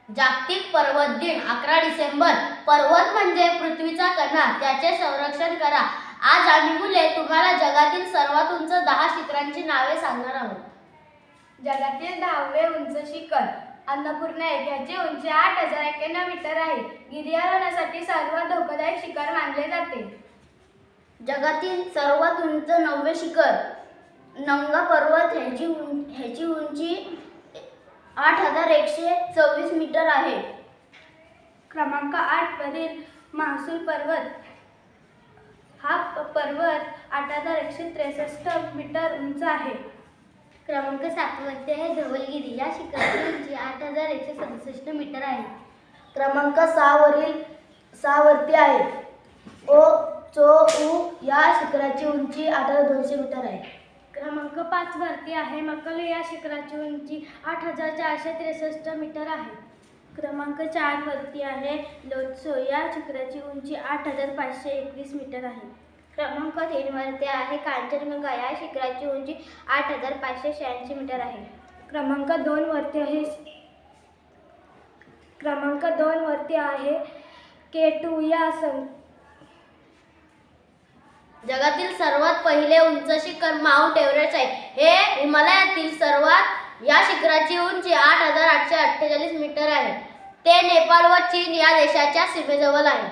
जागतिक पर्वत दिन 11 डिसेंबर। पर्वत म्हणजे पृथ्वीचा कणा, त्याचे संरक्षण करा। आज आम्ही मुले तुम्हाला जगातील सर्वात उंच 10 शिखरांची नावे सांगणार आहोत। जगातील 10वे उंच शिखर अन्नपूर्णा एक, याची उंची 8091 मीटर आहे। गिर्यारोहणासाठी सर्वात धोकादायक शिखर मानले जाते। जगातील सर्वात उंच 9वे शिखर नंगा पर्वत, ह्याची उंची 8124 मीटर आहे। क्रमांक 8 वरील महासूल पर्वत हा पर्वत 8163 मीटर उंच आहे। क्रमांक 7 वरती आहे धवलगिरी, या शिखराची उंची 8167 मीटर आहे। क्रमांक 6 वरती आहे ओचोउ, या शिखराची उंची 8200 मीटर आहे। क्रमांक 5 वरती आहे मकलू, या शिखराची उंची 8463 मीटर आहे। क्रमांक 4 वरती आहे लोत्सो, या शिखराची उंची 8521 मीटर आहे। क्रमांक 3 वरती आहे कांचनजंगा, या शिखराची उंची 8586 मीटर आहे। क्रमांक 2 वरती आहे K2, या जगातील सर्वात पहिले उंच शिखर माउंट एव्हरेस्ट आहे। हे हिमालयातील या शिखराची उंची 8848 मीटर आहे। ते नेपाळ व चीन या देशाच्या सीमेजवळ आहे।